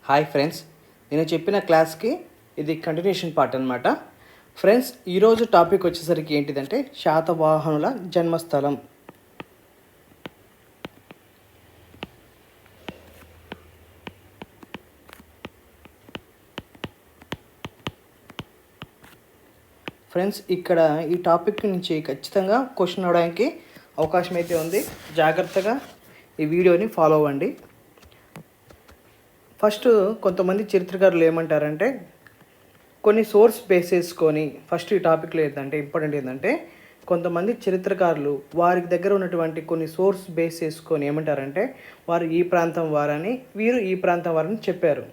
Hi friends, నేను చెప్పిన క్లాస్కి ఇది కంటిన్యూషన్ పార్ట్ అనమాట. ఫ్రెండ్స్, ఈరోజు టాపిక్ వచ్చేసరికి ఏంటిదంటే శాతవాహనుల జన్మస్థలం. ఫ్రెండ్స్, ఇక్కడ ఈ టాపిక్ నుంచి ఖచ్చితంగా క్వశ్చన్ అవడానికి అవకాశం అయితే ఉంది. జాగ్రత్తగా ఈ వీడియోని ఫాలో అవ్వండి. ఫస్ట్ కొంతమంది చరిత్రకారులు ఏమంటారంటే కొన్ని సోర్స్ బేస్ చేసుకొని ఫస్ట్ ఈ టాపిక్లో ఏంటంటే ఇంపార్టెంట్ ఏంటంటే కొంతమంది చరిత్రకారులు వారి దగ్గర ఉన్నటువంటి కొన్ని సోర్స్ బేస్ చేసుకొని ఏమంటారంటే వారు ఈ ప్రాంతం వారని, వీరు ఈ ప్రాంతం వారని చెప్పారు.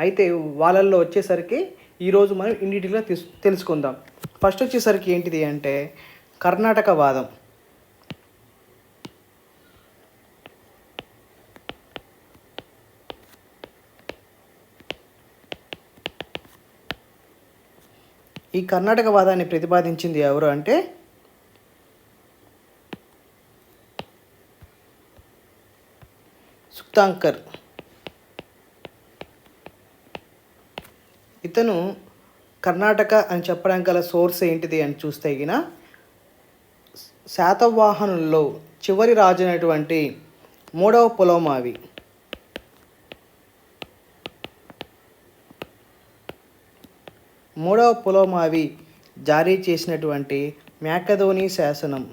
అయితే వాళ్ళల్లో వచ్చేసరికి ఈరోజు మనం ఇన్ డీటెయిల్గా తెలుసుకుందాం. ఫస్ట్ వచ్చేసరికి ఏంటిది అంటే కర్ణాటక వాదం. ఈ కర్ణాటక వాదాన్ని ప్రతిపాదించింది ఎవరు అంటే సుక్తాంకర్. ఇతను కర్ణాటక అని చెప్పడానికి గల సోర్స్ ఏంటిది అని చూస్తే గిన శాతవాహనుల్లో చివరి రాజు అయినటువంటి మూడవ పులోమావి. మూడవ పులోమావి జారీ చేసినటువంటి మ్యాకధోని శాసనం.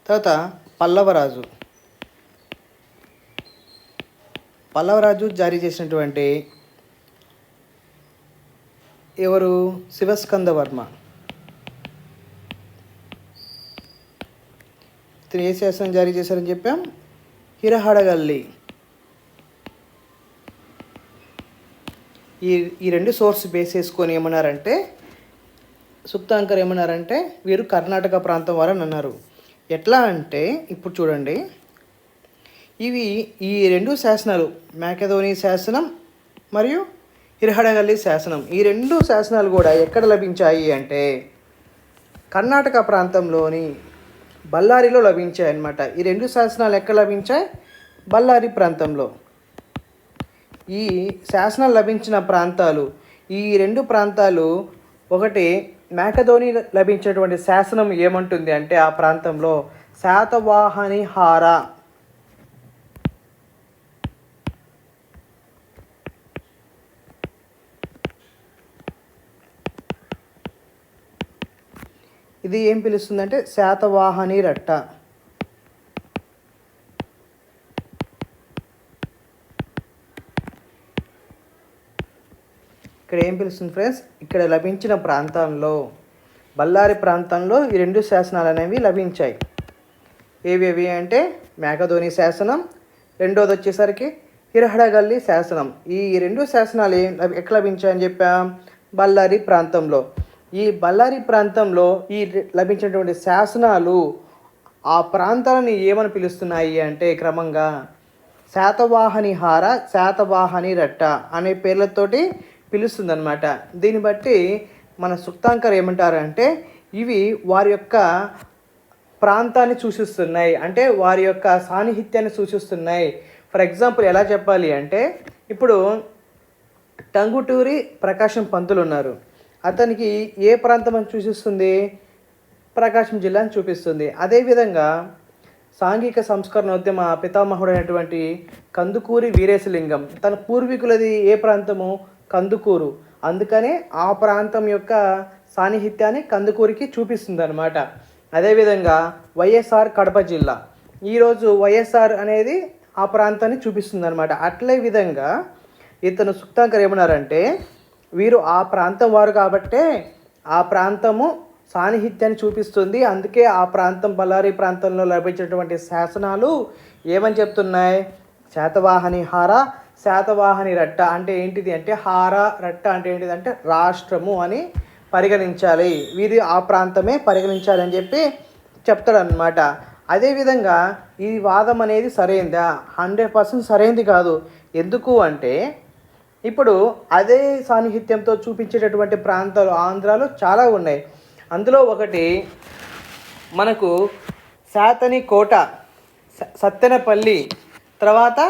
తర్వాత పల్లవరాజు జారీ చేసినటువంటి ఎవరు? శివస్కందవర్మ. ఇతను ఏ శాసనం జారీ చేశారని చెప్పాం? హిరహడగల్లి. ఈ రెండు సోర్స్ బేస్ చేసుకొని ఏమన్నారంటే సుక్తాంకర్ ఏమన్నారంటే వీరు కర్ణాటక ప్రాంతం వారని అన్నారు. ఎట్లా అంటే ఇప్పుడు చూడండి, ఈ రెండు శాసనాలు మ్యాకధోని శాసనం మరియు హిరహడగల్లి శాసనం, ఈ రెండు శాసనాలు కూడా ఎక్కడ లభించాయి అంటే కర్ణాటక ప్రాంతంలోని బళ్ళారిలో లభించాయి అన్నమాట. ఈ రెండు శాసనాలు ఎక్కడ లభించాయి? బళ్ళారి ప్రాంతంలో. ఈ శాసనాలు లభించిన ప్రాంతాలు, ఈ రెండు ప్రాంతాలు, ఒకటి మ్యాకధోని లభించినటువంటి శాసనం ఏమంటుంది అంటే ఆ ప్రాంతంలో శాతవాహని హార, ఇది ఏం పిలుస్తుందంటే శాతవాహని రట్ట. ఇక్కడ ఏం పిలుస్తుంది ఫ్రెండ్స్? ఇక్కడ లభించిన ప్రాంతంలో బళ్ళారి ప్రాంతంలో ఈ రెండు శాసనాలు అనేవి లభించాయి. ఏవేవి అంటే మ్యాకధోని శాసనం, రెండోది వచ్చేసరికి హిరహడగల్లి శాసనం. ఈ రెండు శాసనాలు ఎక్కడ లభించాయని చెప్పాం? బళ్ళారి ప్రాంతంలో. ఈ బళ్ళారి ప్రాంతంలో ఈ లభించినటువంటి శాసనాలు ఆ ప్రాంతాలని ఏమని పిలుస్తున్నాయి అంటే క్రమంగా శాతవాహని హార, శాతవాహని రట్ట అనే పేర్లతోటి పిలుస్తుందన్నమాట. దీన్ని బట్టి మన సుక్తాంకర్ ఏమంటారంటే ఇవి వారి యొక్క ప్రాంతాన్ని సూచిస్తున్నాయి, అంటే వారి యొక్క సాన్నిహిత్యాన్ని సూచిస్తున్నాయి. ఫర్ ఎగ్జాంపుల్ ఎలా చెప్పాలి అంటే ఇప్పుడు టంగుటూరి ప్రకాశం పంతులు ఉన్నారు. అతనికి ఏ ప్రాంతం అని సూచిస్తుంది? ప్రకాశం జిల్లాని చూపిస్తుంది. అదేవిధంగా సాంఘిక సంస్కరణోద్యమ పితామహుడైనటువంటి కందుకూరి వీరేశలింగం, తన పూర్వీకులది ఏ ప్రాంతము? కందుకూరు. అందుకనే ఆ ప్రాంతం యొక్క సాన్నిహిత్యాన్ని కందుకూరికి చూపిస్తుంది అనమాట. అదేవిధంగా వైఎస్ఆర్ కడప జిల్లా, ఈరోజు వైఎస్ఆర్ అనేది ఆ ప్రాంతాన్ని చూపిస్తుంది అనమాట. అట్లే విధంగా ఇతను సుక్తాంకర్ ఏమన్నారంటే వీరు ఆ ప్రాంతం వారు కాబట్టే ఆ ప్రాంతము సాన్నిహిత్యాన్ని చూపిస్తుంది. అందుకే ఆ ప్రాంతం బళ్ళారి ప్రాంతంలో లభించినటువంటి శాసనాలు ఏమని చెప్తున్నాయి? శాతవాహని హార, శాతవాహని రట్ట అంటే ఏంటిది అంటే హార, రట్ట అంటే ఏంటిది అంటే రాష్ట్రము అని పరిగణించాలి, వీరి ఆ ప్రాంతమే పరిగణించాలి అని చెప్పి చెప్తాడనమాట. అదేవిధంగా ఈ వాదం అనేది సరైందా? 100% సరైంది కాదు. ఎందుకు అంటే ఇప్పుడు అదే సాన్నిహిత్యంతో చూపించేటటువంటి ప్రాంతాలు ఆంధ్రాలో చాలా ఉన్నాయి. అందులో ఒకటి మనకు శాతని కోట, సత్తెనపల్లి, తర్వాత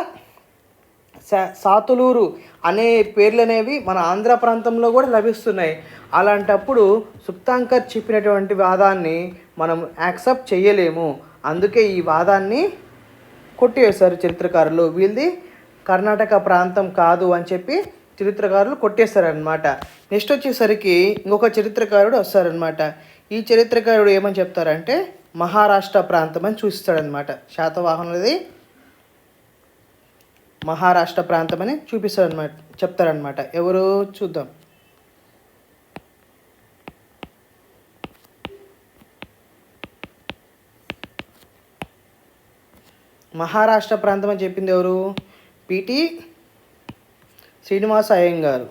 సాతులూరు అనే పేర్లు అనేవి మన ఆంధ్ర ప్రాంతంలో కూడా లభిస్తున్నాయి. అలాంటప్పుడు సుక్తాంకర్ చెప్పినటువంటి వాదాన్ని మనం యాక్సెప్ట్ చేయలేము. అందుకే ఈ వాదాన్ని కొట్టివేశారు చరిత్రకారులు. వీళ్ళది కర్ణాటక ప్రాంతం కాదు అని చెప్పి చరిత్రకారులు కొట్టేస్తారనమాట. నెక్స్ట్ వచ్చేసరికి ఇంకొక చరిత్రకారుడు వస్తారనమాట. ఈ చరిత్రకారుడు ఏమని చెప్తారంటే మహారాష్ట్ర ప్రాంతం అని చూపిస్తాడనమాట. శాతవాహనులది మహారాష్ట్ర ప్రాంతం అని చూపిస్తారనమాట, చెప్తారనమాట. ఎవరు చూద్దాం. మహారాష్ట్ర ప్రాంతం అని చెప్పింది ఎవరు? పిటి శ్రీనివాస అయ్యంగారు.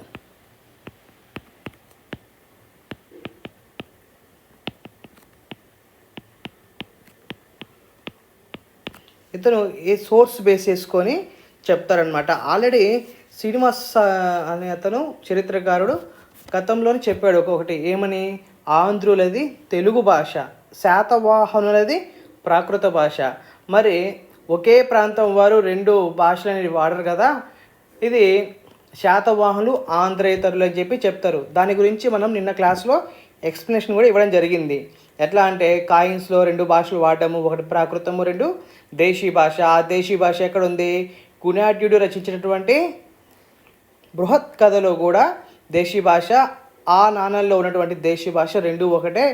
ఇతను ఏ సోర్స్ బేస్ చేసుకొని చెప్తారనమాట. ఆల్రెడీ శ్రీనివాస్ అనే అతను చరిత్రకారుడు గతంలోనే చెప్పాడు ఒక్కొక్కటి. ఏమని? ఆంధ్రులది తెలుగు భాష, శాతవాహనులది ప్రాకృత భాష. మరి ఒకే ప్రాంతం వారు రెండు భాషలు అనేవి వాడరు కదా. ఇది శాతవాహనులు ఆంధ్రేతరులు అని చెప్పి చెప్తారు. దాని గురించి మనం నిన్న క్లాస్లో ఎక్స్ప్లెనేషన్ కూడా ఇవ్వడం జరిగింది. ఎట్లా అంటే కాయిన్స్లో రెండు భాషలు వాడటము, ఒకటి ప్రాకృతము, రెండు దేశీ భాష. ఆ దేశీ భాష ఎక్కడ ఉంది? గుణాఢ్యుడు రచించినటువంటి బృహత్ కథలో కూడా దేశీ భాష, ఆ నాణాల్లో ఉన్నటువంటి దేశీ భాష రెండు ఒకటే.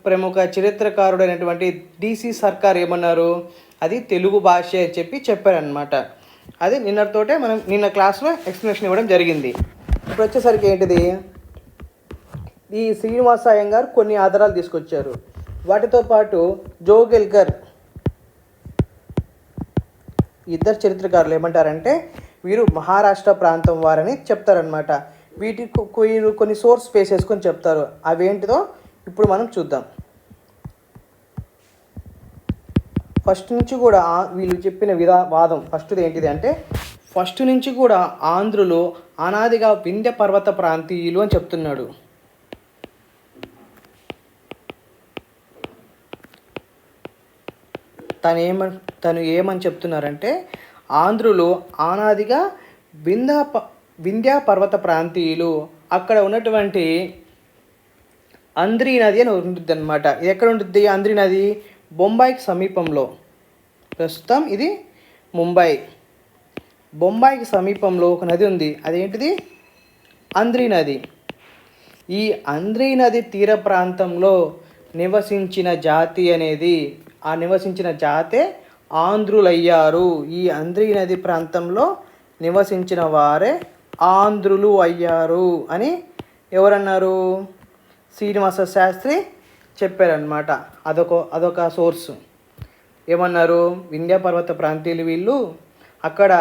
ప్రముఖ చరిత్రకారుడైనటువంటి డిసి సర్కార్ ఏమన్నారు? అది తెలుగు భాష అని చెప్పి చెప్పారనమాట. అది నిన్నటితోటే మనం నిన్న క్లాస్లో ఎక్స్ప్లెనేషన్ ఇవ్వడం జరిగింది. ఇప్పుడు వచ్చేసరికి ఏంటిది? ఈ శ్రీనివాస అయ్యంగారు కొన్ని ఆధారాలు తీసుకొచ్చారు. వాటితో పాటు జోగెల్కర్, ఇద్దరు చరిత్రకారులు ఏమంటారంటే వీరు మహారాష్ట్ర ప్రాంతం వారని చెప్తారనమాట. వీటికి వీరు కొన్ని సోర్స్ బేస్ చేసుకొని చెప్తారు. అవేంటిదో ఇప్పుడు మనం చూద్దాం. ఫస్ట్ నుంచి కూడా వీళ్ళు చెప్పిన వాదం ఫస్ట్ది ఏంటిది అంటే, ఫస్ట్ నుంచి కూడా ఆంధ్రులు అనాదిగా వింధ్య పర్వత ప్రాంతీయులు అని చెప్తున్నాడు. తను ఏమని చెప్తున్నారంటే ఆంధ్రులు అనాదిగా వింధ్య పర్వత ప్రాంతీయులు. అక్కడ ఉన్నటువంటి అంద్రీ నది అని ఉంటుంది అనమాట. ఇది ఎక్కడ ఉంటుంది? అంద్రీ నది బొంబాయికి సమీపంలో. ప్రస్తుతం ఇది ముంబై. బొంబాయికి సమీపంలో ఒక నది ఉంది. అదేంటిది? అంద్రీ నది. ఈ అంద్రీ నది తీర ప్రాంతంలో నివసించిన జాతి అనేది, ఆ నివసించిన జాతే ఆంధ్రులయ్యారు. ఈ అంద్రీ నది ప్రాంతంలో నివసించిన వారే ఆంధ్రులు అయ్యారు అని ఎవరన్నారు? శ్రీనివాస శాస్త్రి చెప్పారనమాట. అదొక సోర్సు. ఏమన్నారు? వింధ్య పర్వత ప్రాంతీయులు వీళ్ళు. అక్కడ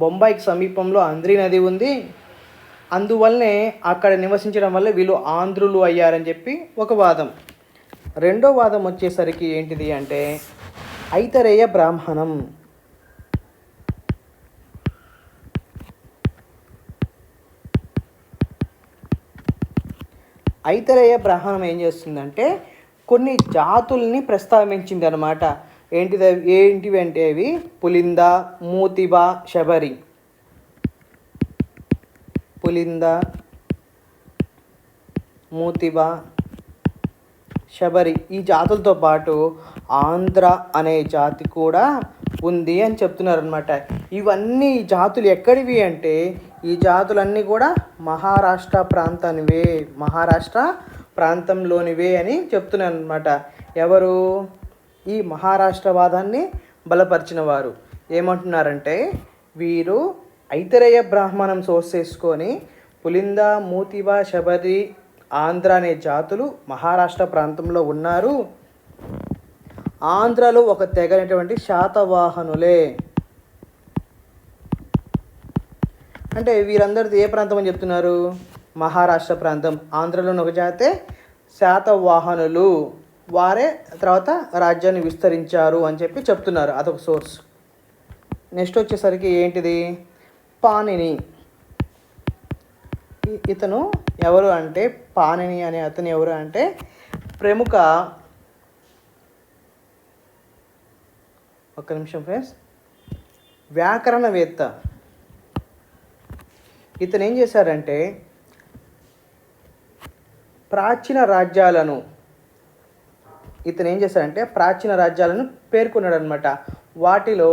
బొంబాయికి సమీపంలో అంద్రీ నది ఉంది, అందువల్లనే అక్కడ నివసించడం వల్ల వీళ్ళు ఆంధ్రులు అయ్యారని చెప్పి ఒక వాదం. రెండో వాదం వచ్చేసరికి ఏంటిది అంటే ఐతరేయ బ్రాహ్మణం. ఐతరేయ బ్రాహ్మణం ఏం చేస్తుందంటే కొన్ని జాతుల్ని ప్రస్తావించింది అనమాట. ఏంటివి అంటే అవి పులింద, మూతిబ, శబరి. పులింద, మూతిబ, శబరి ఈ జాతులతో పాటు ఆంధ్ర అనే జాతి కూడా ఉంది అని చెప్తున్నారనమాట. ఇవన్నీ జాతులు ఎక్కడివి అంటే ఈ జాతులన్నీ కూడా మహారాష్ట్ర ప్రాంతానివే, మహారాష్ట్ర ప్రాంతంలోనివే అని చెప్తున్నారు అనమాట. ఎవరు? ఈ మహారాష్ట్రవాదాన్ని బలపరిచిన వారు ఏమంటున్నారంటే వీరు ఐతరేయ బ్రాహ్మణం సోర్స్ చేసుకొని పులింద, మూతిబ, శబరి, ఆంధ్ర అనే జాతులు మహారాష్ట్ర ప్రాంతంలో ఉన్నారు. ఆంధ్రలో ఒక తెగనటువంటి శాతవాహనులే. అంటే వీరందరిది ఏ ప్రాంతం అని చెప్తున్నారు? మహారాష్ట్ర ప్రాంతం. ఆంధ్రలోని ఒక జాతే శాతవాహనులు, వారే తర్వాత రాజ్యాన్ని విస్తరించారు అని చెప్పి చెప్తున్నారు. అదొక సోర్స్. నెక్స్ట్ వచ్చేసరికి ఏంటిది? పాణిని. ఇతను ఎవరు అంటే పాణిని అనే అతను ఎవరు అంటే ప్రముఖ ఒక్క నిమిషం ఫ్రెండ్స్ వ్యాకరణవేత్త. ఇతను ఏం చేశారంటే ప్రాచీన రాజ్యాలను పేర్కొన్నాడు అనమాట. వాటిలో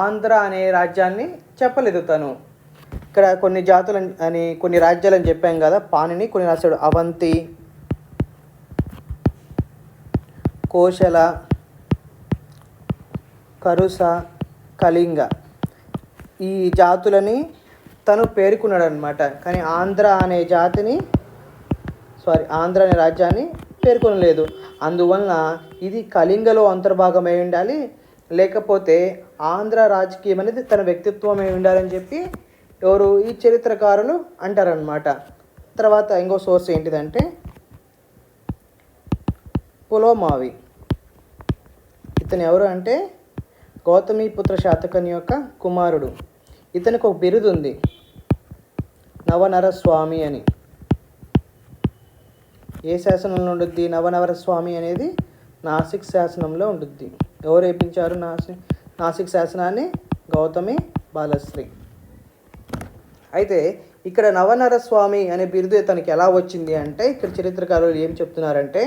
ఆంధ్ర అనే రాజ్యాన్ని చెప్పలేదు తను. ఇక్కడ కొన్ని జాతులు అని కొన్ని రాజ్యాలని చెప్పాం కదా, పాణిని కొన్ని రాశాడు. అవంతి, కోశల, కరుస, కళింగ ఈ జాతులని తను పేర్కొన్నాడు అనమాట. కానీ ఆంధ్ర అనే రాజ్యాన్ని పేర్కొనలేదు. అందువలన ఇది కళింగలో అంతర్భాగమై ఉండాలి, లేకపోతే ఆంధ్ర రాజకీయం అనేది తన వ్యక్తిత్వమై ఉండాలని చెప్పి ఎవరు ఈ చరిత్రకారులు అంటారనమాట. తర్వాత ఇంకో సోర్స్ ఏంటిదంటే పులోమావి. ఇతను ఎవరు అంటే గౌతమిపుత్ర శాతకర్ణి యొక్క కుమారుడు. ఇతనికి ఒక బిరుదు ఉంది, నవనరస్వామి అని. ఏ శాసనంలో ఉండుద్ది? నవనరస్వామి అనేది నాసిక్ శాసనంలో ఉండుద్ది. ఎవరు వేయించారు నాసిక్ శాసనాన్ని? గౌతమి బాలశ్రీ. అయితే ఇక్కడ నవనరస్వామి అనే బిరుదు ఇతనికి ఎలా వచ్చింది అంటే, ఇక్కడ చరిత్రకారులు ఏం చెప్తున్నారంటే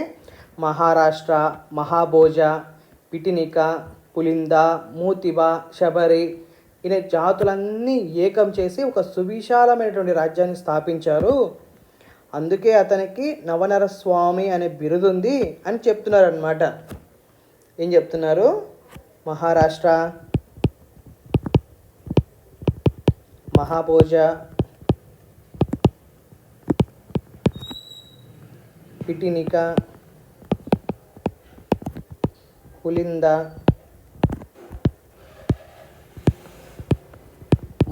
మహారాష్ట్ర, మహాభోజ, పిటినిక, పులింద, మూతిబ, శబరి అనే జాతులన్నీ ఏకం చేసి ఒక సువిశాలమైనటువంటి రాజ్యాన్ని స్థాపించారు. అందుకే అతనికి నవనరస్వామి అనే బిరుదు ఉంది అని చెప్తున్నారు అన్నమాట. ఏం చెప్తున్నారు? మహారాష్ట్ర, మహాభోజ, పిటినిక, పులింద,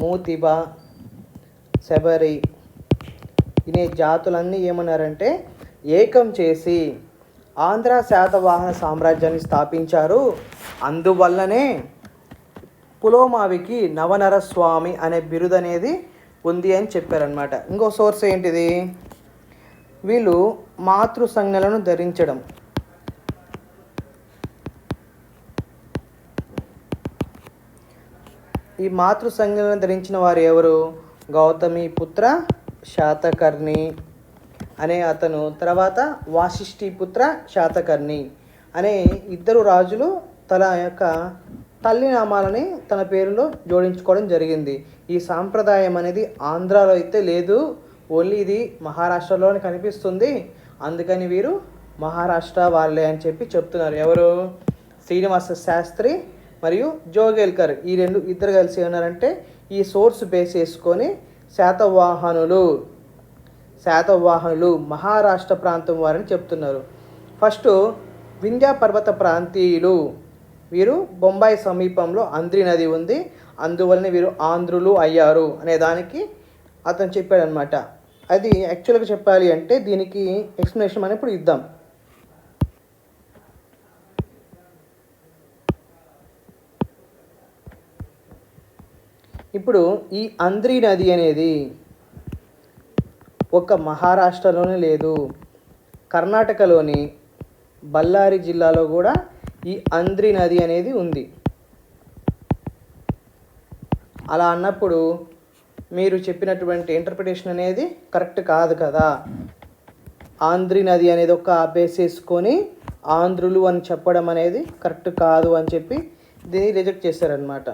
మూతిబ, శబరి ఇనే జాతులన్నీ ఏమన్నారంటే ఏకం చేసి ఆంధ్ర శాతవాహన సామ్రాజ్యాన్ని స్థాపించారు. అందువల్లనే పులోమావికి నవనరస్వామి అనే బిరుదు అనేది ఉంది అని చెప్పారనమాట. ఇంకో సోర్స్ ఏంటిది? వీళ్ళు మాతృ సంజ్ఞలను ధరించడం. ఈ మాతృ సంజ్ఞలను ధరించిన వారు ఎవరు? గౌతమి పుత్ర శాతకర్ణి అనే అతను, తర్వాత వాసిష్ఠిపుత్ర శాతకర్ణి అనే ఇద్దరు రాజులు తన యొక్క తల్లి నామాలని తన పేరులో జోడించుకోవడం జరిగింది. ఈ సాంప్రదాయం అనేది ఆంధ్రాలో అయితే లేదు, ఓన్లీ ఇది మహారాష్ట్రలోనే కనిపిస్తుంది. అందుకని వీరు మహారాష్ట్ర వాళ్ళే అని చెప్పి చెప్తున్నారు. ఎవరు? శ్రీనివాస శాస్త్రి మరియు జోగేల్కర్ ఈ ఇద్దరు కలిసి ఏమన్నారంటే ఈ సోర్స్ బేస్ చేసుకొని శాతవాహనులు మహారాష్ట్ర ప్రాంతం వారని చెప్తున్నారు. ఫస్ట్ వింధ్య పర్వత ప్రాంతీయులు, వీరు బొంబాయి సమీపంలో అంద్రి నది ఉంది, అందువలన వీరు ఆంధ్రులు అయ్యారు అనే దానికి అతను చెప్పాడనమాట. అది యాక్చువల్గా చెప్పాలి అంటే దీనికి ఎక్స్ప్లెనేషన్ మనం ఇప్పుడు ఇద్దాం. ఇప్పుడు ఈ అంద్రి నది అనేది ఒక మహారాష్ట్రలోనే లేదు, కర్ణాటకలోని బళ్ళారి జిల్లాలో కూడా ఈ అంద్రి నది అనేది ఉంది. అలా అన్నప్పుడు మీరు చెప్పినటువంటి ఇంటర్ప్రిటేషన్ అనేది కరెక్ట్ కాదు కదా. ఆంధ్రి నది అనేది ఒక బేస్ చేసుకొని ఆంధ్రులు అని చెప్పడం అనేది కరెక్ట్ కాదు అని చెప్పి దీన్ని రిజెక్ట్ చేశారనమాట.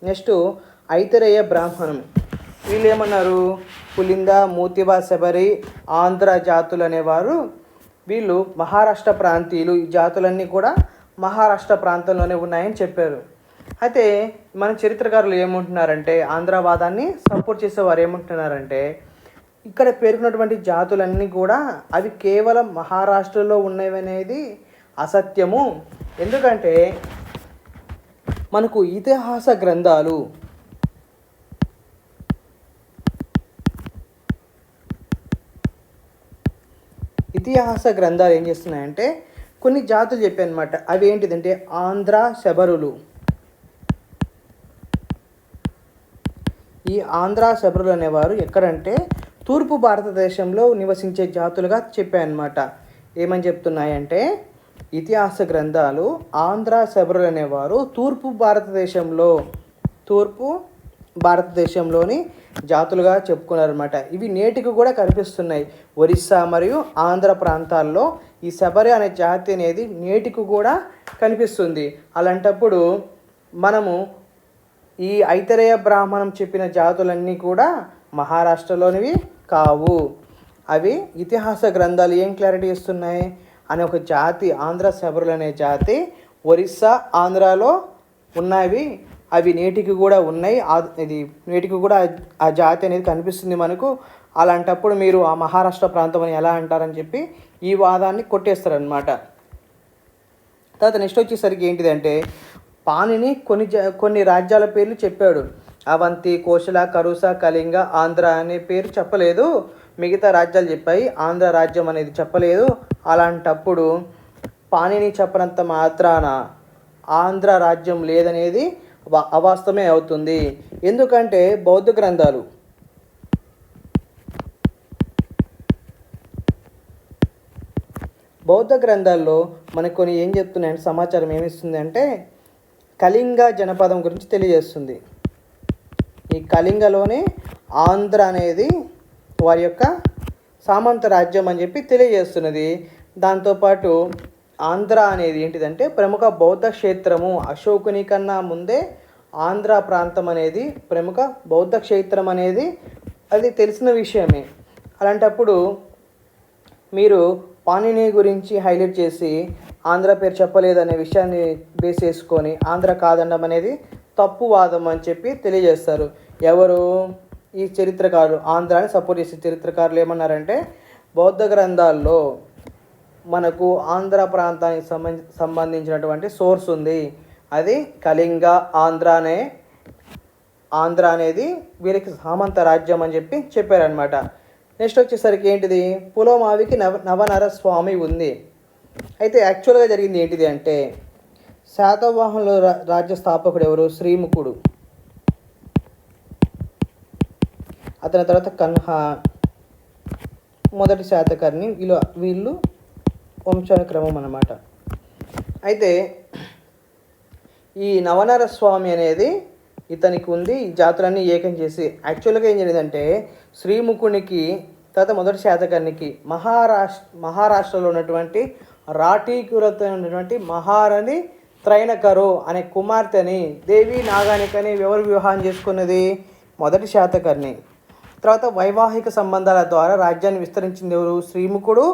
నెక్స్ట్ ఐతరేయ బ్రాహ్మణం, వీళ్ళు ఏమన్నారు? పులింద, మూతిబ, శబరి, ఆంధ్ర జాతులు అనేవారు వీళ్ళు మహారాష్ట్ర ప్రాంతీయులు. ఈ జాతులన్నీ కూడా మహారాష్ట్ర ప్రాంతంలోనే ఉన్నాయని చెప్పారు. అయితే మన చరిత్రకారులు ఏమంటున్నారంటే, ఆంధ్రవాదాన్ని సపోర్ట్ చేసేవారు ఏమంటున్నారంటే, ఇక్కడ పేర్కొన్నటువంటి జాతులన్నీ కూడా అవి కేవలం మహారాష్ట్రలో ఉన్నవి అనేది అసత్యము. ఎందుకంటే మనకు ఇతిహాస గ్రంథాలు ఏం చేస్తున్నాయంటే కొన్ని జాతులు చెప్పాయి అనమాట. అవి ఏంటిదంటే ఆంధ్ర శబరులు. ఈ ఆంధ్ర శబరులు అనేవారు ఎక్కడంటే తూర్పు భారతదేశంలో నివసించే జాతులుగా చెప్పాయన్నమాట. ఏమని చెప్తున్నాయంటే ఇతిహాస గ్రంథాలు ఆంధ్ర శబరులు అనేవారు తూర్పు భారతదేశంలోని జాతులుగా చెప్పుకున్నారన్నమాట. ఇవి నేటికి కూడా కనిపిస్తున్నాయి. ఒరిస్సా మరియు ఆంధ్ర ప్రాంతాల్లో ఈ శబరి అనే జాతి అనేది నేటికి కూడా కనిపిస్తుంది. అలాంటప్పుడు మనము ఈ ఐతరేయ బ్రాహ్మణం చెప్పిన జాతులన్నీ కూడా మహారాష్ట్రలోనివి కావు. అవి ఇతిహాస గ్రంథాలు ఏం క్లారిటీ ఇస్తున్నాయి అనే ఒక జాతి ఆంధ్ర శబరులు అనే జాతి ఒరిస్సా ఆంధ్రాలో ఉన్నవి. అవి నేటికి కూడా ఉన్నాయి. ఇది నేటికి కూడా ఆ జాతి అనేది కనిపిస్తుంది మనకు. అలాంటప్పుడు మీరు ఆ మహారాష్ట్ర ప్రాంతం అని ఎలా అంటారని చెప్పి ఈ వాదాన్ని కొట్టేస్తారనమాట. తర్వాత నెక్స్ట్ వచ్చేసరికి ఏంటిదంటే పాణిని కొన్ని రాజ్యాల పేర్లు చెప్పాడు. అవంతి, కోశల, కరుస, కళింగ, ఆంధ్ర అనే పేరు చెప్పలేదు. మిగతా రాజ్యాలు చెప్పాయి, ఆంధ్ర రాజ్యం అనేది చెప్పలేదు. అలాంటప్పుడు పాణిని చెప్పనంత మాత్రాన ఆంధ్ర రాజ్యం లేదనేది అవాస్తవమే అవుతుంది. ఎందుకంటే బౌద్ధ గ్రంథాల్లో మనకు కొన్ని ఏం చెప్తున్నాయంటే సమాచారం ఏమిస్తుంది అంటే కళింగ జనపదం గురించి తెలియజేస్తుంది. ఈ కళింగలోనే ఆంధ్ర అనేది వారి యొక్క సామంత రాజ్యం అని చెప్పి తెలియజేస్తున్నది. దాంతోపాటు ఆంధ్ర అనేది ఏంటిదంటే ప్రముఖ బౌద్ధ క్షేత్రము. అశోకుని కన్నా ముందే ఆంధ్ర ప్రాంతం అనేది ప్రముఖ బౌద్ధ క్షేత్రం అనేది అది తెలిసిన విషయమే. అలాంటప్పుడు మీరు పాణిని గురించి హైలైట్ చేసి ఆంధ్ర పేరు చెప్పలేదనే విషయాన్ని బేస్ చేసుకొని ఆంధ్ర కాదండం అనేది తప్పు వాదం అని చెప్పి తెలియజేస్తారు. ఎవరు? ఈ చరిత్రకారులు. ఆంధ్రాని సపోర్ట్ చేసే చరిత్రకారులు ఏమన్నారంటే బౌద్ధ గ్రంథాల్లో మనకు ఆంధ్ర ప్రాంతానికి సంబంధించినటువంటి సోర్స్ ఉంది. అది కళింగ ఆంధ్ర అనేది వీరికి సామంత రాజ్యం అని చెప్పి చెప్పారనమాట. నెక్స్ట్ వచ్చేసరికి ఏంటిది పులోమావికి నవనర స్వామి ఉంది. అయితే యాక్చువల్గా జరిగింది ఏంటిది అంటే శాతవాహనుల రాజ్య స్థాపకుడు ఎవరు? శ్రీముఖుడు. అతని తర్వాత కన్హ, మొదటి శాతకర్ణి, వీళ్ళు వంశానుక్రమం అన్నమాట. అయితే ఈ నవనర స్వామి అనేది ఇతనికి ఉంది. ఈ జాతులన్నీ ఏకం చేసి యాక్చువల్గా ఏం జరిగిందంటే శ్రీముఖునికి తర్వాత మొదటి శాతకర్ణికి మహారాష్ట్రలో ఉన్నటువంటి రాఠీకులతో ఉన్నటువంటి మహారాణి త్రైనకరు అనే కుమార్తెని దేవి నాగానికని ఎవరు వివాహం చేసుకున్నది? మొదటి శాతకర్ణి. తర్వాత వైవాహిక సంబంధాల ద్వారా రాజ్యాన్ని విస్తరించింది ఎవరు? శ్రీముఖుడు.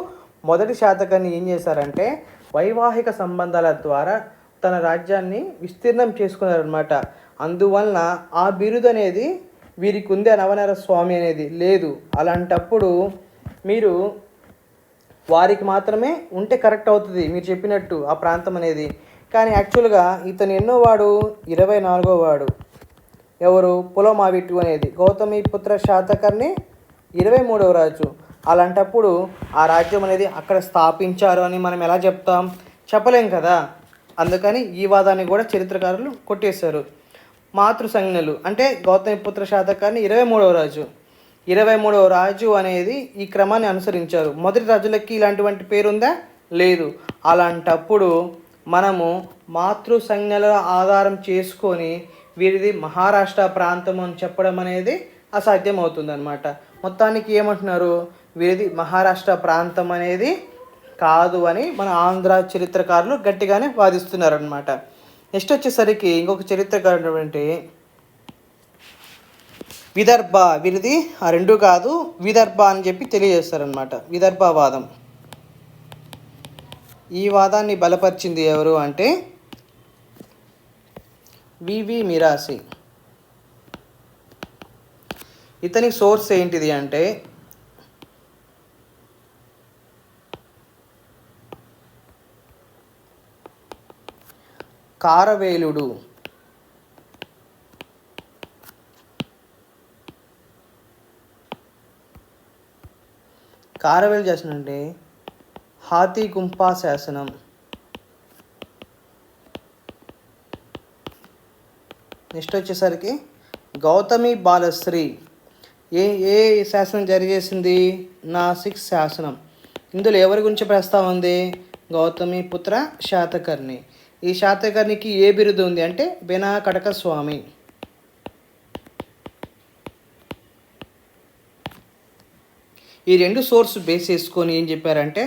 మొదటి శాతకర్ణి ఏం చేశారంటే వైవాహిక సంబంధాల ద్వారా తన రాజ్యాన్ని విస్తీర్ణం చేసుకున్నారనమాట. అందువలన ఆ బిరుదు అనేది వీరికి ఉంది, నవనర స్వామి అనేది లేదు. అలాంటప్పుడు మీరు వారికి మాత్రమే ఉంటే కరెక్ట్ అవుతుంది మీరు చెప్పినట్టు ఆ ప్రాంతం అనేది. కానీ యాక్చువల్గా ఇతను ఎన్నో వాడు? 24వ వాడు. ఎవరు? పులోమావిట్టు అనేది గౌతమి పుత్ర శాతకర్ణి 23వ రాజు. అలాంటప్పుడు ఆ రాజ్యం అనేది అక్కడ స్థాపించారు అని మనం ఎలా చెప్తాం? చెప్పలేం కదా. అందుకని ఈ వాదాన్ని కూడా చరిత్రకారులు కొట్టేశారు. మాతృసంజ్ఞలు అంటే గౌతమిపుత్ర శాతకర్ణి 23వ రాజు. 23వ రాజు అనేది ఈ క్రమాన్ని అనుసరించారు. మొదటి రాజులకి ఇలాంటివంటి పేరుందా? లేదు. అలాంటప్పుడు మనము మాతృసంజ్ఞల ఆధారం చేసుకొని వీరిది మహారాష్ట్ర ప్రాంతం అని చెప్పడం అనేది అసాధ్యం అవుతుందన్నమాట. మొత్తానికి ఏమంటున్నారు? వీరిది మహారాష్ట్ర ప్రాంతం అనేది కాదు అని మన ఆంధ్ర చరిత్రకారులు గట్టిగానే వాదిస్తున్నారనమాట. నెక్స్ట్ వచ్చేసరికి ఇంకొక చరిత్రకారుడు అంటే విదర్భ. వీరిది ఆ రెండు కాదు, విదర్భ అని చెప్పి తెలియజేస్తారనమాట. విదర్భవాదం. ఈ వాదాన్ని బలపరిచింది ఎవరు అంటే వివి మిరాసి. ఇతని సోర్స్ ఏంటిది అంటే కారవేలుడు. కారవేలు శాసనం అంటే హాతీ గుంపా శాసనం. నెక్స్ట్ వచ్చేసరికి గౌతమి బాలశ్రీ. ఏ శాసనం జారీ చేసింది? నాసిక్ శాసనం. ఇందులో ఎవరి గురించి ప్రస్తావన ఉంది? గౌతమి పుత్ర శాతకర్ణి. ఈ శాతకర్ణికి ఏ బిరుదు ఉంది అంటే బెనాకటక స్వామి. ఈ రెండు సోర్స్ బేస్ చేసుకొని ఏం చెప్పారంటే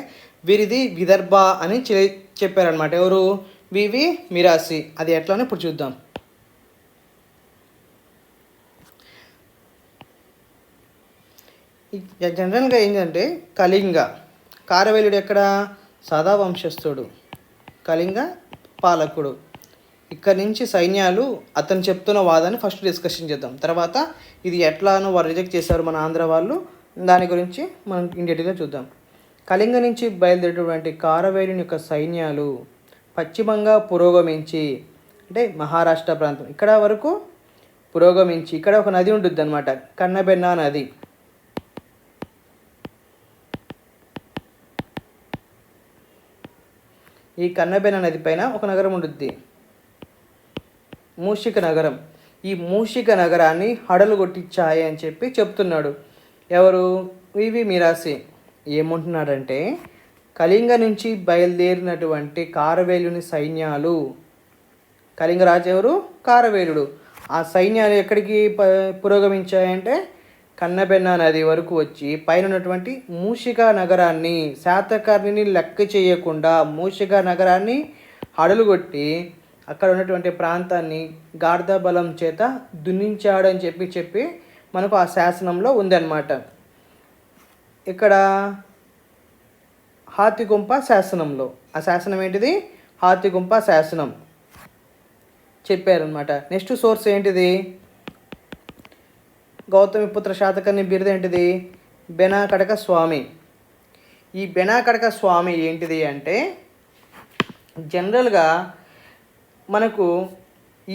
వీరిది విదర్భ అని చెప్పారనమాట. ఎవరు? వివి మిరాసి. అది ఎట్లానో ఇప్పుడు చూద్దాం. జనరల్గా ఏంటంటే కళింగ కారవేలుడు ఎక్కడ? సదా వంశస్థుడు, కళింగ పాలకుడు. ఇక్కడి నుంచి సైన్యాలు అతను చెప్తున్న వాదాన్ని ఫస్ట్ డిస్కషన్ చేద్దాం. తర్వాత ఇది ఎట్లానో వారు రిజెక్ట్ చేశారు మన ఆంధ్ర వాళ్ళు, దాని గురించి మనం ఇండెట్గా చూద్దాం. కళింగ నుంచి బయలుదేరేటువంటి కారవేలుని యొక్క సైన్యాలు పశ్చిమంగా పురోగమించి, అంటే మహారాష్ట్ర ప్రాంతం ఇక్కడ వరకు పురోగమించి, ఇక్కడ ఒక నది ఉంటుంది అనమాట, కన్నబెన్నా నది. ఈ కన్నబెన్నా నది పైన ఒక నగరం ఉంటుంది, మూషిక నగరం. ఈ మూషిక నగరాన్ని హడలు కొట్టించాయి అని చెప్పి చెప్తున్నాడు. ఎవరు? వివి మిరాసి. ఏమంటున్నాడంటే కళింగ నుంచి బయలుదేరినటువంటి కారవేలుని సైన్యాలు, కళింగరాజు ఎవరు? కారవేలుడు. ఆ సైన్యాలు ఎక్కడికి పురోగమించాయంటే కన్నబెన్నా నది వరకు వచ్చి పైన ఉన్నటువంటి మూషిక నగరాన్ని, శాతకర్ణిని లెక్క చేయకుండా మూషిక నగరాన్ని హడలుగొట్టి అక్కడ ఉన్నటువంటి ప్రాంతాన్ని గార్ధ బలం చేత దున్నించాడని చెప్పి మనకు ఆ శాసనంలో ఉందన్నమాట. ఇక్కడ హాతిగుంప శాసనంలో, ఆ శాసనం ఏంటిది? హాతిగుంప శాసనం చెప్పారనమాట. నెక్స్ట్ సోర్స్ ఏంటిది? గౌతమిపుత్ర శాతకర్ణి బిరుదు ఏంటిది? బెనాకటక స్వామి. ఈ బెనాకటక స్వామి ఏంటిది అంటే జనరల్గా మనకు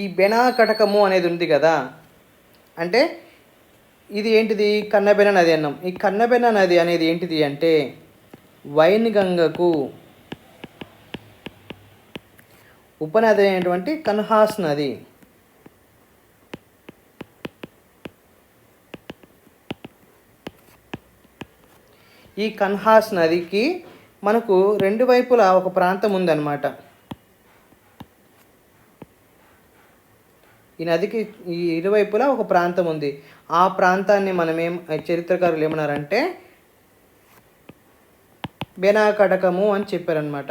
ఈ బెనాకటకము అనేది ఉంది కదా, అంటే ఇది ఏంటిది? కన్నబెన్నా నది అన్నాం. ఈ కన్నబెన్నా నది అనేది ఏంటిది అంటే వైన్గంగకు ఉపనది అయినటువంటి కన్హాస్ నది. ఈ కన్హాస్ నదికి మనకు రెండు వైపులా ఒక ప్రాంతం ఉందన్నమాట. ఈ నదికి ఈ ఇరువైపులా ఒక ప్రాంతం ఉంది. ఆ ప్రాంతాన్ని చరిత్రకారులు ఏమన్నారంటే బెనాకటకము అని చెప్పారనమాట.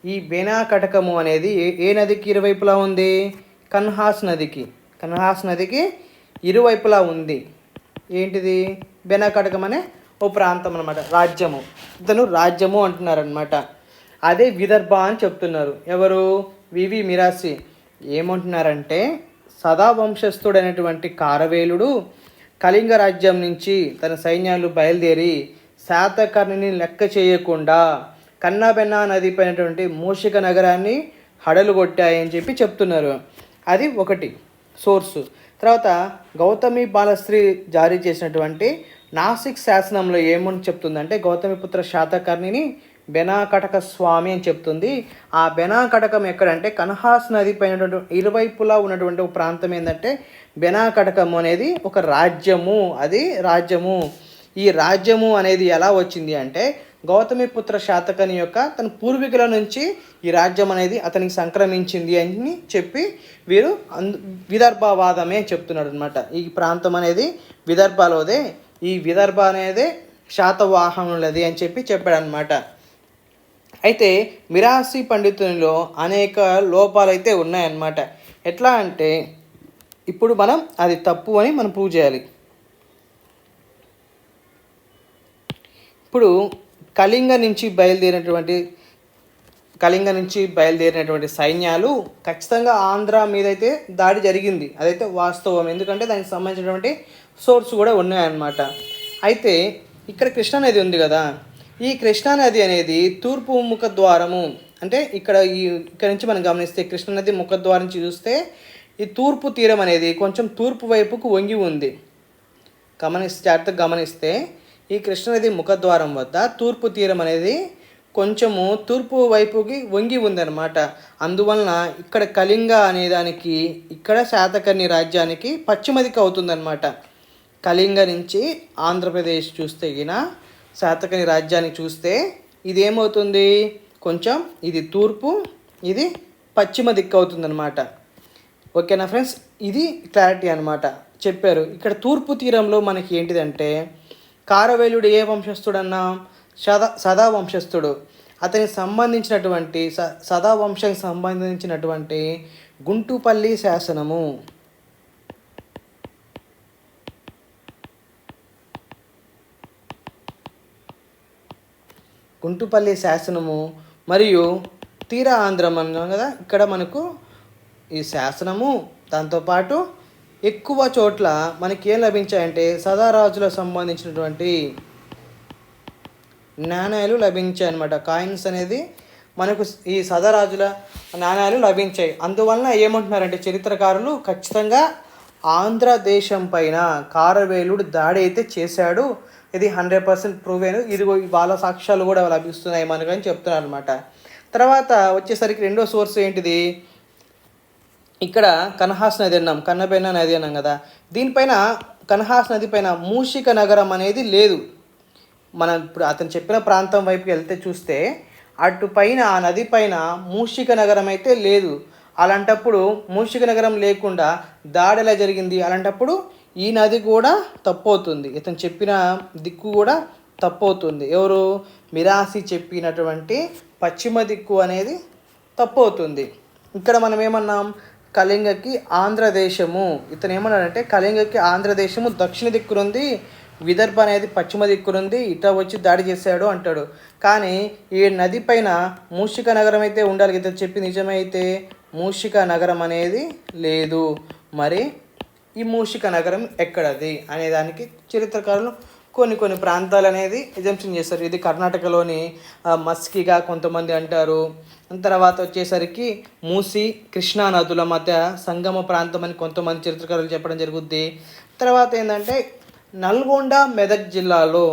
ఈ బెనాకటకము అనేది ఏ నదికి ఇరువైపులా ఉంది? కన్హాస్ నదికి. కన్హాస్ నదికి ఇరువైపులా ఉంది. ఏంటిది? బెనాకటకం అనే ఓ ప్రాంతం అనమాట, రాజ్యము. ఇతను రాజ్యము అంటున్నారనమాట. అదే విదర్భ అని చెప్తున్నారు. ఎవరు? వివి మిరాసి. ఏమంటున్నారంటే సదా వంశస్థుడైనటువంటి కారవేలుడు కళింగ రాజ్యం నుంచి తన సైన్యాలు బయలుదేరి శాతకర్ణిని లెక్క చేయకుండా కన్నబెన్నా నది పైనటువంటి మూషిక నగరాన్ని హడలు కొట్టాయని చెప్పి చెప్తున్నారు. అది ఒకటి సోర్సు. తర్వాత గౌతమి బాలశ్రీ జారీ చేసినటువంటి నాసిక్ శాసనంలో ఏమని చెప్తుందంటే గౌతమిపుత్ర శాతకర్ణిని బెనాకటక స్వామి అని చెప్తుంది. ఆ బెనాకటకం ఎక్కడంటే కన్హాస్ నది పైన ఇరువైపులా ఉన్నటువంటి ఒక ప్రాంతం ఏంటంటే బెనాకటకము అనేది ఒక రాజ్యము. అది రాజ్యము. ఈ రాజ్యము అనేది ఎలా వచ్చింది అంటే గౌతమిపుత్ర శాతకర్ణి యొక్క తన పూర్వీకుల నుంచి ఈ రాజ్యం అనేది అతనికి సంక్రమించింది అని చెప్పి వీరు విదర్భవాదమే చెప్తున్నాడు అనమాట. ఈ ప్రాంతం అనేది విదర్భలోదే, ఈ విదర్భ అనేది శాతవాహనులది అని చెప్పి చెప్పాడనమాట. అయితే మిరాసి పండితునిలో అనేక లోపాలు అయితే ఉన్నాయన్నమాట. ఎట్లా అంటే ఇప్పుడు మనం అది తప్పు అని మనం ప్రూవ్ చేయాలి. ఇప్పుడు కళింగ నుంచి బయలుదేరినటువంటి సైన్యాలు ఖచ్చితంగా ఆంధ్ర మీద అయితే దాడి జరిగింది. అదైతే వాస్తవం. ఎందుకంటే దానికి సంబంధించినటువంటి సోర్స్ కూడా ఉన్నాయన్నమాట. అయితే ఇక్కడ కృష్ణానది ఉంది కదా, ఈ కృష్ణానది అనేది తూర్పు ముఖద్వారము. అంటే ఇక్కడ నుంచి మనం గమనిస్తే కృష్ణానది ముఖద్వారం నుంచి చూస్తే ఈ తూర్పు తీరం అనేది కొంచెం తూర్పు వైపుకు వంగి ఉంది. జాగ్రత్తగా గమనిస్తే ఈ కృష్ణానది ముఖద్వారం వద్ద తూర్పు తీరం అనేది కొంచెము తూర్పు వైపుకి వంగి ఉందన్నమాట. అందువలన ఇక్కడ కళింగ అనేదానికి ఇక్కడ శాతకర్ణి రాజ్యానికి పశ్చిమ దిక్కు అవుతుందన్నమాట. కళింగ నుంచి ఆంధ్రప్రదేశ్ చూస్తే గిన శాతకర్ణి రాజ్యానికి చూస్తే ఇది ఏమవుతుంది, కొంచెం ఇది తూర్పు, ఇది పశ్చిమ దిక్కు అవుతుందన్నమాట. ఓకేనా ఫ్రెండ్స్, ఇది క్లారిటీ అనమాట చెప్పారు. ఇక్కడ తూర్పు తీరంలో మనకి ఏంటిదంటే కారవేలుడు ఏ వంశస్థుడన్నా సదా వంశస్థుడు. అతనికి సంబంధించినటువంటి సదా వంశానికి సంబంధించినటువంటి గుంటుపల్లి శాసనము, గుంటుపల్లి శాసనము మరియు తీర ఆంధ్రం అన్నాం కదా, ఇక్కడ మనకు ఈ శాసనము దాంతోపాటు ఎక్కువ చోట్ల మనకి ఏం లభించాయంటే సదారాజులకు సంబంధించినటువంటి నాణ్యాలు లభించాయి అన్నమాట. కాయిన్స్ అనేది మనకు ఈ సదారాజుల నాణ్యాలు లభించాయి. అందువలన ఏమంటున్నారంటే చరిత్రకారులు ఖచ్చితంగా ఆంధ్రదేశం పైన కారవేలుడు దాడి అయితే చేశాడు, ఇది 100% ప్రూవ్ అయిన, ఇది వాళ్ళ సాక్ష్యాలు కూడా లభిస్తున్నాయి మనకు అని చెప్తున్నారు అనమాట. తర్వాత వచ్చేసరికి రెండో సోర్స్ ఏంటిది, ఇక్కడ కన్హాస్ నది అన్నాం, కన్నబెన్న నది అన్నాం కదా, దీనిపైన కన్హాస్ నది పైన మూషిక నగరం అనేది లేదు. మనం ఇప్పుడు అతను చెప్పిన ప్రాంతం వైపుకి వెళ్తే చూస్తే అటు పైన ఆ నది పైన మూషిక నగరం అయితే లేదు. అలాంటప్పుడు మూషిక నగరం లేకుండా దాడి ఎలా జరిగింది, అలాంటప్పుడు ఈ నది కూడా తప్పవుతుంది, ఇతను చెప్పిన దిక్కు కూడా తప్పవుతుంది. ఎవరు, మిరాసి చెప్పినటువంటి పశ్చిమ దిక్కు అనేది తప్పవుతుంది. ఇక్కడ మనం ఏమన్నాం, కళింగకి ఆంధ్రదేశము, ఇతను ఏమన్నాడంటే కళింగకి ఆంధ్రదేశము దక్షిణ దిక్కునుంది, విదర్భ అనేది పశ్చిమ దిక్కునుంది, ఇట వచ్చి దాడి చేశాడు అంటాడు. కానీ ఈ నది పైన మూషిక నగరం అయితే ఉండాలి, ఇతను చెప్పి నిజమైతే మూషిక నగరం అనేది లేదు. మరి ఈ మూషిక నగరం ఎక్కడది అనేదానికి చరిత్రకారులు కొన్ని ప్రాంతాలు అనేది ఎజంప్షన్ చేస్తారు. ఇది కర్ణాటకలోని మస్కిగా కొంతమంది అంటారు. తర్వాత వచ్చేసరికి మూసి కృష్ణా నదుల మధ్య సంగమ ప్రాంతం అని కొంతమంది చరిత్రకారులు చెప్పడం జరుగుద్ది. తర్వాత ఏంటంటే నల్గొండ మెదక్ జిల్లాలో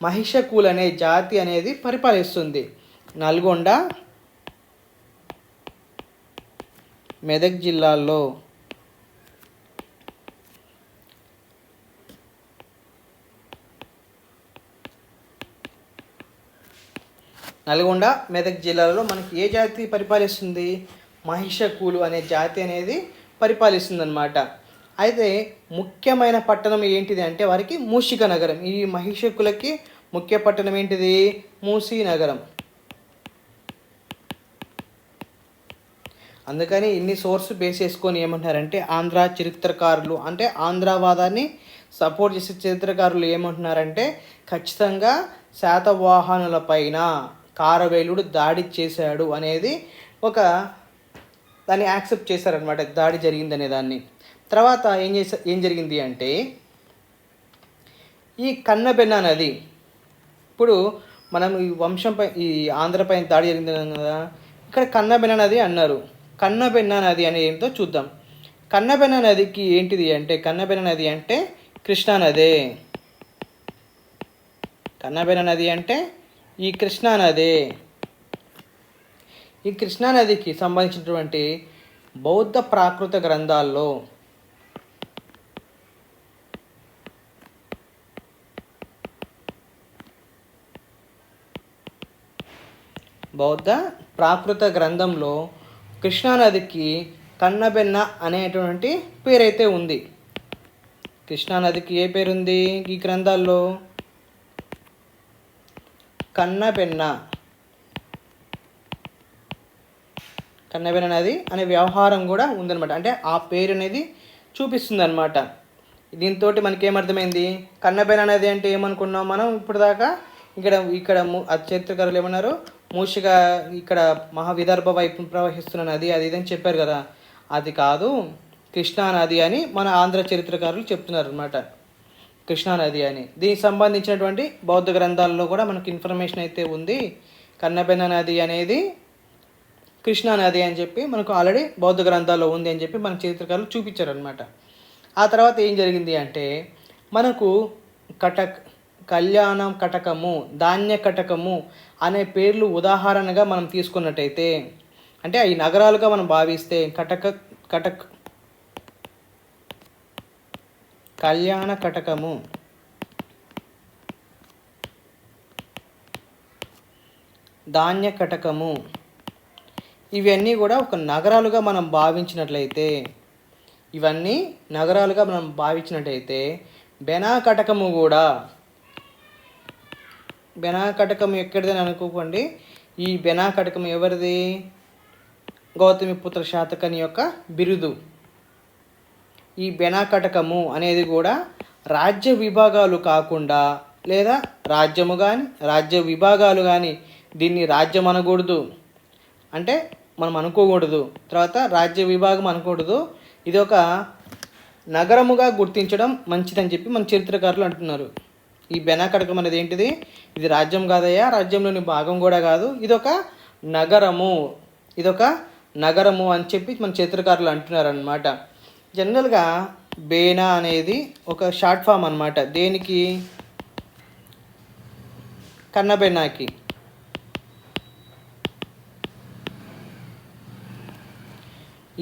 మహిషకూల్ అనే జాతి అనేది పరిపాలిస్తుంది. నల్గొండ మెదక్ జిల్లాలో నల్గొండ మెదక్ జిల్లాలో మనకి ఏ జాతి పరిపాలిస్తుంది, మహిషకూలు అనే జాతి అనేది పరిపాలిస్తుంది అన్నమాట. అయితే ముఖ్యమైన పట్టణం ఏంటిది అంటే వారికి మూషిక నగరం. ఈ మహిషకులకి ముఖ్య పట్టణం ఏంటిది, మూసీ నగరం. అందుకని ఇన్ని సోర్స్ బేస్ చేసుకొని ఏమంటున్నారంటే ఆంధ్ర చరిత్రకారులు, అంటే ఆంధ్రవాదాన్ని సపోర్ట్ చేసే చరిత్రకారులు ఏమంటున్నారంటే ఖచ్చితంగా శాతవాహనులపైన కారవేలుడు దాడి చేశాడు అనేది ఒక దాన్ని యాక్సెప్ట్ చేశారనమాట, దాడి జరిగిందనే దాన్ని. తర్వాత ఏం జరిగింది అంటే ఈ కన్నబెన్న నది, ఇప్పుడు మనం ఈ వంశంపై ఈ ఆంధ్రపైన దాడి జరిగింది కదా, ఇక్కడ కన్నబెన్న నది అన్నారు. కన్నబెన్న నది అనేది ఏంటో చూద్దాం. కన్నబెన్న నదికి ఏంటిది అంటే, కన్నబెన్న నది అంటే కృష్ణానదే. కన్నబెన్న నది అంటే ఈ కృష్ణానదే. ఈ కృష్ణానదికి సంబంధించినటువంటి బౌద్ధ ప్రాకృత గ్రంథాల్లో గ్రంథంలో కృష్ణానదికి కన్నబెన్న అనేటువంటి పేరైతే ఉంది. కృష్ణానదికి ఏ పేరుంది ఈ గ్రంథాల్లో, కన్నబెన్న నది అనే వ్యవహారం కూడా ఉందన్నమాట. అంటే ఆ పేరు అనేది చూపిస్తుంది అనమాట. దీంతో మనకేమర్థమైంది, కన్నబెన్న నది అంటే ఏమనుకున్నాం మనం ఇప్పుడు దాకా, ఇక్కడ చరిత్రకారులు ఏమన్నారు, మూషిగా ఇక్కడ మహావిదర్భ వైపు ప్రవహిస్తున్న నది అది ఇదని చెప్పారు కదా, అది కాదు కృష్ణానది అని మన ఆంధ్ర చరిత్రకారులు చెప్తున్నారు అనమాట, కృష్ణానది అని. దీనికి సంబంధించినటువంటి బౌద్ధ గ్రంథాల్లో కూడా మనకు ఇన్ఫర్మేషన్ అయితే ఉంది. కన్నబెన్న నది అనేది కృష్ణానది అని చెప్పి మనకు ఆల్రెడీ బౌద్ధ గ్రంథాల్లో ఉంది అని చెప్పి మన చరిత్రకారులు చూపించారు అనమాట. ఆ తర్వాత ఏం జరిగింది అంటే మనకు కళ్యాణ కటకము, ధాన్య కటకము అనే పేర్లు ఉదాహరణగా మనం తీసుకున్నట్టయితే, అంటే ఈ నగరాలుగా మనం భావిస్తే కటక్ కళ్యాణ కటకము, ధాన్య కటకము, ఇవన్నీ కూడా ఒక నగరాలుగా మనం భావించినట్లయితే, బెనా కటకము కూడా, బెనా కటకము ఎక్కడిదని అనుకోకండి. ఈ బెనా కటకము ఎవరిది? గౌతమిపుత్ర శాతకర్ణి యొక్క బిరుదు. ఈ బెనా కటకము అనేది కూడా రాజ్య విభాగాలు కాకుండా, లేదా రాజ్యము కానీ రాజ్య విభాగాలు కానీ దీన్ని రాజ్యం అనకూడదు, అంటే మనం అనుకోకూడదు. తర్వాత రాజ్య విభాగం అనకూడదు. ఇది ఒక నగరముగా గుర్తించడం మంచిదని చెప్పి మన చరిత్రకారులు అంటున్నారు. ఈ బెనా కటకం అనేది ఏంటిది? ఇది రాజ్యం కాదయ్యా, రాజ్యంలోని భాగం కూడా కాదు, ఇదొక నగరము అని చెప్పి మన చరిత్రకారులు అంటున్నారు అన్నమాట. జనరల్గా బేనా అనేది ఒక షార్ట్ ఫామ్ అన్నమాట. దేనికి? కన్నబెన్నాకి.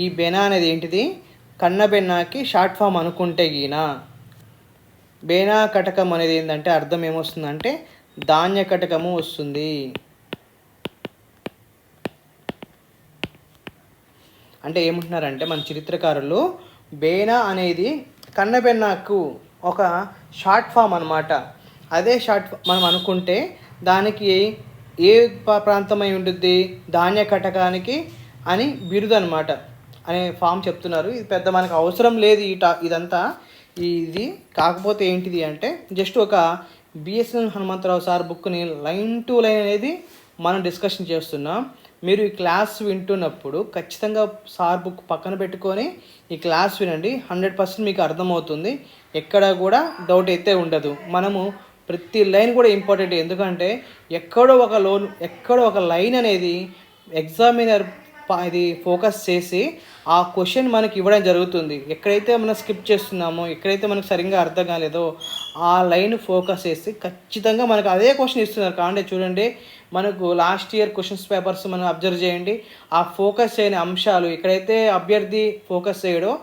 ఈ బెనా అనేది ఏంటిది? కన్నబెన్నాకి షార్ట్ ఫామ్ అనుకుంటే గీనా బేనా కటకం అనేది ఏంటంటే అర్థం ఏమొస్తుందంటే ధాన్య కటకము వస్తుంది. అంటే ఏమంటున్నారంటే మన చరిత్రకారులు, బేనా అనేది కన్నబెన్నాకు ఒక షార్ట్ ఫామ్ అనమాట. అదే షార్ట్ మనం అనుకుంటే దానికి ఏ ప్రాంతమై ఉంటుంది? ధాన్య కటకానికి అని బిరుదు అనమాట అనే ఫామ్ చెప్తున్నారు. ఇది పెద్ద మనకు అవసరం లేదు ఇదంతా. ఇది కాకపోతే ఏంటిది అంటే జస్ట్ ఒక బిఎస్ఎన్ హనుమంతరావు సార్ బుక్ని లైన్ టు లైన్ అనేది మనం డిస్కషన్ చేస్తున్నాం. మీరు ఈ క్లాస్ వింటున్నప్పుడు ఖచ్చితంగా సార్ బుక్ పక్కన పెట్టుకొని ఈ క్లాస్ వినండి. 100% మీకు అర్థమవుతుంది. ఎక్కడ కూడా డౌట్ అయితే ఉండదు. మనము ప్రతి లైన్ కూడా ఇంపార్టెంట్. ఎందుకంటే ఎక్కడో ఒక లైన్ అనేది ఎగ్జామినర్ ఇది ఫోకస్ చేసి ఆ క్వశ్చన్ మనకి ఇవ్వడం జరుగుతుంది. ఎక్కడైతే మనం స్కిప్ చేస్తున్నామో, ఎక్కడైతే మనకు సరిగ్గా అర్థం కాలేదో ఆ లైన్ ఫోకస్ చేసి ఖచ్చితంగా మనకు అదే క్వశ్చన్ ఇస్తున్నారు. కాబట్టి చూడండి, మనకు లాస్ట్ ఇయర్ క్వశ్చన్స్ పేపర్స్ మనం అబ్జర్వ్ చేయండి. ఆ ఫోకస్ చేయని అంశాలు ఎక్కడైతే అభ్యర్థి ఫోకస్ చేయడో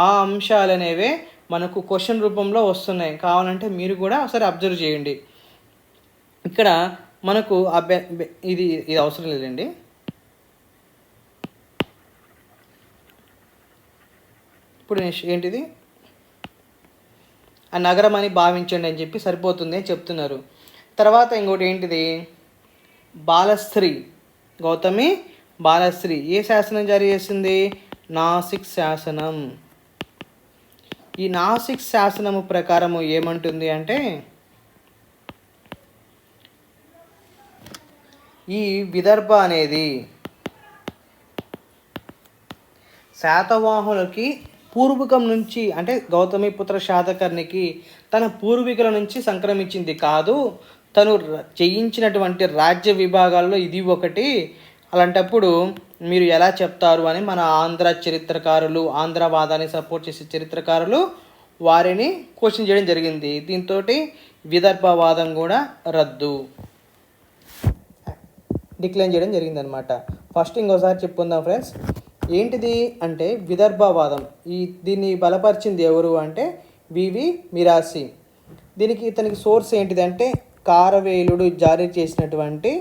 ఆ అంశాలు అనేవే మనకు క్వశ్చన్ రూపంలో వస్తున్నాయి. కావాలంటే మీరు కూడా ఒకసారి అబ్జర్వ్ చేయండి. ఇక్కడ మనకు ఇది అవసరం లేదండి. ఇప్పుడు ఏంటిది? ఆ నగరం అని భావించండి అని చెప్పి సరిపోతుంది అని చెప్తున్నారు. తర్వాత ఇంకోటి ఏంటిది? బాలస్త్రీ, గౌతమి బాలస్త్రీ ఏ శాసనం జారీ చేసింది? నాసిక్ శాసనం. ఈ నాసిక్ శాసనము ప్రకారము ఏమంటుంది అంటే, ఈ విదర్భ అనేది శాతవాహనులకి పూర్వకం నుంచి, అంటే గౌతమిపుత్ర శాతకర్ణికి తన పూర్వీకుల నుంచి సంక్రమించింది కాదు, తను చేయించినటువంటి రాజ్య విభాగాల్లో ఇది ఒకటి. అలాంటప్పుడు మీరు ఎలా చెప్తారు అని మన ఆంధ్ర చరిత్రకారులు, ఆంధ్రవాదాన్ని సపోర్ట్ చేసే చరిత్రకారులు వారిని క్వశ్చన్ చేయడం జరిగింది. దీంతో విదర్భవాదం కూడా రద్దు డిక్లైన్ చేయడం జరిగిందనమాట. ఫస్ట్ ఇంకోసారి చెప్పుకుందాం ఫ్రెండ్స్. ఏంటిది అంటే విదర్భవాదం. దీన్ని బలపరిచింది ఎవరు అంటే వివి మిరాసి. ఇతనికి సోర్స్ ఏంటిది అంటే కారవేలుడు జారీ చేసినటువంటి